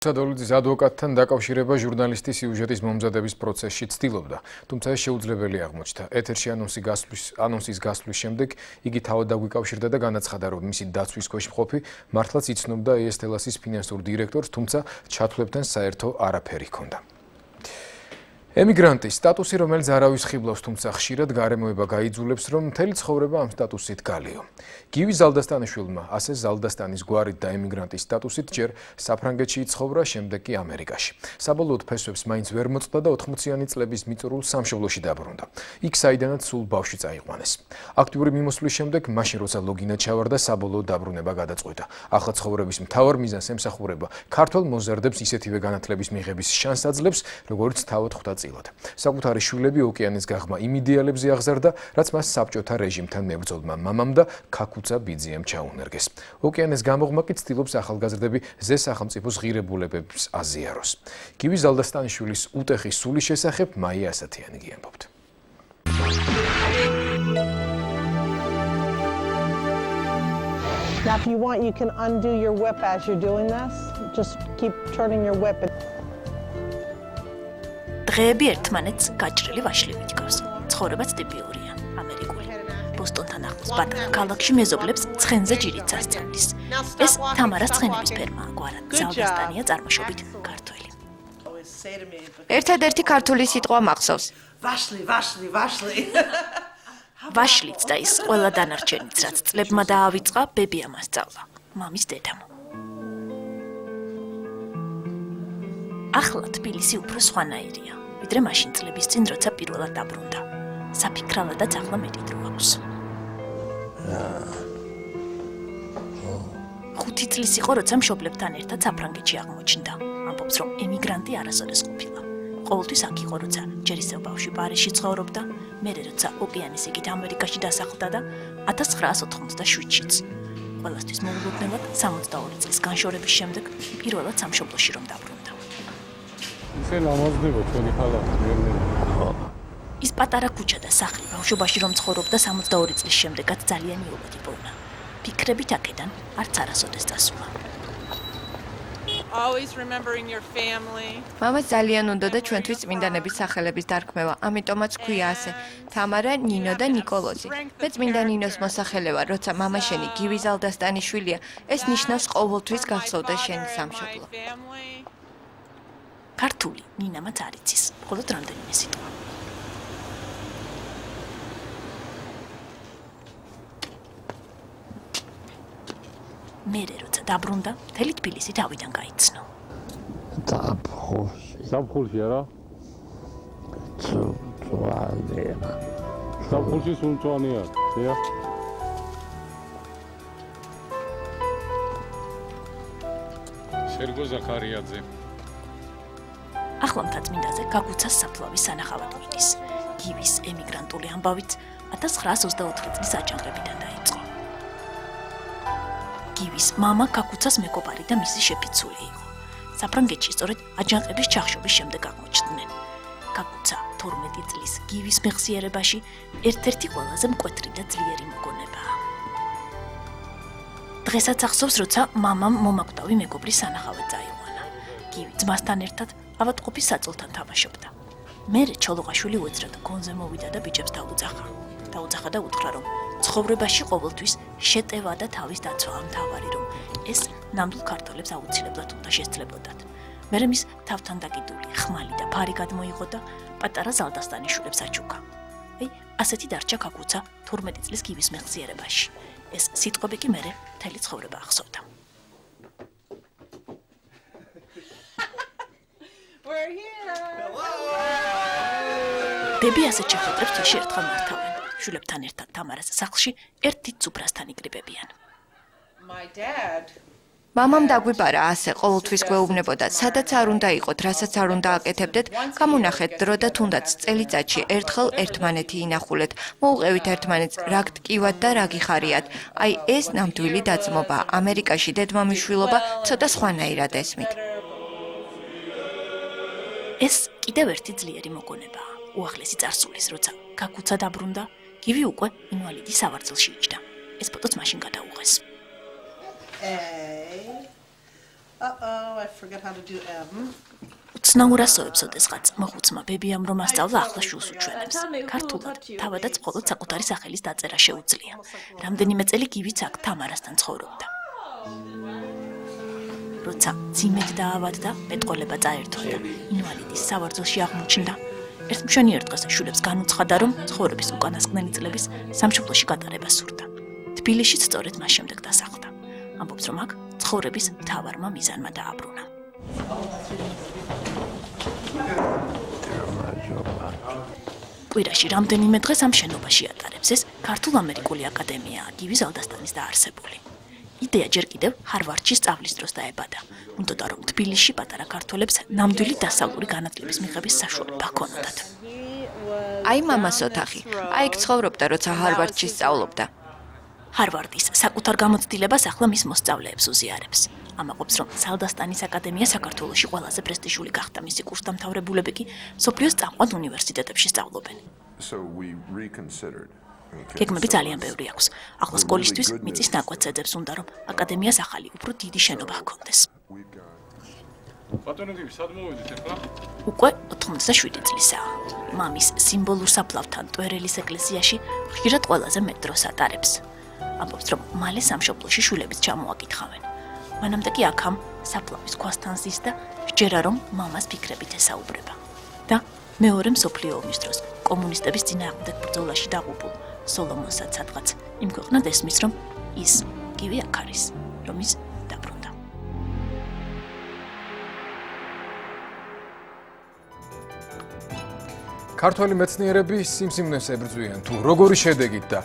სადოლიძის ადვოკატთან დაკავშირება ჟურნალისტის სიუჟეტის მომზადების პროცესში ცდილობდა, თუმცა ეს შეუძლებელი აღმოჩნდა. ეთერში ანონსის გასვლის შემდეგ იგი თავად დაგვიკავშირდა და განაცხადა, რომ მისი დაცვის ქვეშ მყოფი მართლაც იცნობდა ES-Telas-ის ფინანსურ დირექტორს, თუმცა ჩათვლებთან საერთო არაფერი ჰქონდა. ემიგრანტის სტატუსი, რომელიც არავის ხიბლავს, თუმცა ხშირად გარემოება გაიძულებს, რომ მთელი ცხოვრება ამ სტატუსით გალიო. გივი ზალდასტანიშვილმა ასე ზალდასტანის გვარით და ემიგრანტის სტატუსით ჯერ საფრანგეთში იცხოვრა, შემდეგ კი ამერიკაში. საბოლოოდ ფესვებს მაინც ვერ მოწყდა და 80-იანი წლების მიწურულს სამშობლოში დაბრუნდა. იქ საიდანაც სულ ბავშვი წაიყვანეს. აქტიური მიმოსვლის შემდეგ, მაშინ როცა ლოგინად ჩავარდა, საბოლოოდ დაბრუნება გადაწყვიტა. ახლა ცხოვრების მთავარ მიზანს ემსახურება ქართველ მოზარდებს ისეთივე განათლების მიღების შანსს აძლევს, როგორც თავად ხვდა. საკუთარი შვილები ოკეანის გაღმა იმ იდეალებზე აღზარდა, რაც მას საბჭოთა რეჟიმთან მებრძოლმა მამამ და ქაქუცა ბიძიამ ჩაუნერგეს. ოკეანის გამოღმა კი ცდილობს ახალგაზრდები ზე სახელმწიფოს ღირებულებებს აზიაროს. გივი ზალდასტანიშვილის უტეხის სულის შესახებ მაია ასათიანი გიამბობთ. Now if you want, you can undo your whip as you're doing this. Just keep turning your whip. დღეები ერთმანეთს გაჭრილი ვაშლივით გავს. ცხოვრებაც ტიპიურია, ამერიკული. ბოსტონთან ახლოს პატარა ქალაქში მეზობლებს ცხენზე ჯირით სასწავლის. ეს თამარას ცხენების ფერმაა, გვარად ზალდასტანია წარმოშობით ქართველი. ერთადერთი ქართული სიტყვა მახსოვს. ვაშლი. ვაშლიც და ის ყველა დანარჩენიც, რაც წლებმა დაავიწყა, ბებიამ ასწავლა, მამის დედამ. ახლა თბილისი უფრო სხვანაირია, ვიდრე მაშინ წლების წინ, როცა პირველად დაბრუნდა. საფიქრალადაც ახლა მეტი დრო აქვს. 5 წლის იყო, როცა მშობლებთან ერთად საფრანგეთში აღმოჩნდა. ამბობს, რომ ემიგრანტი არასოდეს ყოფილა. ყოველთვის აქ იყო, როცა ჯერ ისევ ბავშვი პარიზში ცხოვრობდა, მერე როცა ოკეანის იგით ამერიკაში დასახლდა და 1987-შიც. ყველასთვის მოულოდნელად 62 წლის განშორების შემდეგ პირველად სამშობლოში რომ დაბრუნდა. ისე ლამაზდება ჩვენი ქალაქი მერმერა. ის პატარა ქუჩა და სახლი ბავშვობაში რომ ცხოვრობდა 62 წლის შემდეგაც ძალიან იოლად იპოვნა. ფიქრებით აქედან არც არასოდეს დასულა. Always remembering your family. მამას ძალიან უნდოდა ჩვენთვის წმინდანების სახელების დარქმევა, ამიტომაც ქვია ასე: თამარა, ნინო და ნიკოლოზი. მე წმინდა ნინოს მოსახელე ვარ, როცა მამა შენი გივი ზალდასტანიშვილია, ეს ნიშნავს ყოველთვის გახსოვდეს შენი სამშობლო. ქართული ნინამაც არ იცის, მხოლოდ რამდენიმე სიტყვა. მერე როცა დაბრუნდა, მთელი თბილისი თავიდან გაიცნო. ზაფხულში არა? წვანია. ზაფხულში სულ წვანია, დიახ. სერგო ზაქარიაძე. ახლა მთაწმინდაზე გაგუცას საფლავის სანახავად მიდის. გივის ემიგრანტული ამბავით 1924 წლის აჯანყებიდან დაიწყო. გივის მამა გაგუცას მეგობარი და მისი შეფიცული იყო. საფრანგეთში სწორედ აჯანყების ჩახშობის შემდეგ აღმოჩნდნენ. გაგუცა 12 წლის გივის მეხსიერებაში ერთ-ერთი ყველაზე მკვეთრი და ძლიერი მოგონებაა. დღესაც ახსოვს, როცა მამამ მომაკვდავი მეგობრის სანახავად წაიყვანა. გივი ძმასთან ერთად ავადმყოფის საწოლთან თამაშობდა. მერე ჩოლოღაშვილი უეცრად გონზე მოვიდა და ბიჭებს დაუძახა და უთხრა, რომ ცხოვრებაში ყოველთვის შეტევა და თავის დაცვა მთავარი, რომ ეს ნამდვილ ქართველებს აუცილებლად უნდა შესძლებოდათ. მერე მის თავთან დაკიდული ხმალი და ფარი გადმოიღო და პატარა ზალდასტანიშვილებს აჩუქა. ასეთი დარჩა გაგუცა 12 წლის გივის მეხსიერებაში. ეს სიტყვები კი მერე მთელი ცხოვრება ახსოვდა. დები ასეთ შეხვედრებს თვეში ერთხელ მართავენ. შვილებთან ერთად თამარას სახლში ერთ დიდ სუფრასთან იკრიბებიან. მამამ დაგვიბარა ასე, ყოველთვის გვეუბნებოდა, სადაც არ უნდა იყოთ, რასაც არ უნდა აკეთებდეთ, გამონახეთ დრო და თუნდაც წელიწადში ერთხელ ერთმანეთი ინახულეთ, მოუყევით ერთმანეთს რა გტკივათ და რა გიხარიათ. აი ეს ნამდვილი დაძმობა, ამერიკაში დედმამიშვილობა ცოტა სხვანაირად ესმით. ეს კიდევ ერთი ძლიერი მოგონებაა. უახლესი წარსულის, როცა გაგუცა დაბრუნდა, გივი უკვე ინვალიდის სავარძელში იჯდა. ეს ფოტოც მაშინ გადაუღეს. Uh-oh, I forgot how to do M. უცნაურასოებს ოდესღაც მოხუცმა ბებიამ რომ ასწავლა ახლა შულს უჩვენებს. ქართულად თავადაც მხოლოდ საკუთარი სახელის დაწერა შეუძლია. რამდენიმე წელი გივიც აქ თამარასთან ცხოვრობდა. როცა ძიმედ დაავადდა, მეტყოლება წაერთვა და ინვალიდის სავარძელში აღმოჩნდა. ერთ მშვენიერ დღეს შულებს განუცხადა, რომ ცხოვრების უკანასკნელი წლების სამშობლოში გატარება სურდა. თბილისშიც სწორედ მას შემდეგ დასახლდა. ამბობს, რომ აქ ცხოვრების მთავარმა მიზანმა დააბრუნა. კვირაში რამდენიმე დღეს ამ შენობაში ატარებს. ეს ქართულ-ამერიკული აკადემიაა, გივი ზალდასტანის დაარსებული. იდეა ჯერ კიდევ ჰარვარდში სწავლის დროს დაებადა. უნდოდა რომ თბილისში პატარა ქართველებს ნამდვილი დასავლური განათლების მიღების საშუალება ჰქონოდათ. აი მამას ოთახი. აი იქ ცხოვრობდა, როცა ჰარვარდში სწავლობდა. ჰარვარდის საკუთარ გამოცდილებას ახლა მის მოსწავლეებს უზიარებს. ამაყობს, რომ ზალდასტანის აკადემია საქართველოში ყველაზე პრესტიჟული გახდა, მისი კურსდამთავრებულები კი მსოფლიოს წამყვან უნივერსიტეტებში სწავლობენ. გეგმები ძალიან ბევრი აქვს. ახლა სკოლისთვის მიწის ნაკვეთს უნდა, რომ აკადემიას ახალი, უფრო დიდი შენობა ჰქონდეს. ბატონო გივი, სად მოვიდით ახლა? უკვე 87 წლისაა. მამის სიმბოლურ საფლავთან ტვერელის ეკლესიაში ხშირად ყველაზე მეტ დროს ატარებს. ამბობს, რომ მალე სამშობლოში შულებიც ჩამოაკითხავენ. მანამდე კი აქამ საფლავის ქვასთან ზის და სჯერა, რომ მამას ფიქრებით ესაუბრება. და მეორე მსოფლიო ომის დროს კომუნისტების წინააღმდეგ ბრძოლაში დაღუპულ სოლომონსაც სადღაც იმქვეყნად ესმის, რომ ის გივი აქ არის, რომ ის დაბრუნდა. ქართველი მეცნიერები სიმსივნეს ებრძვიან თუ როგორი შედეგით და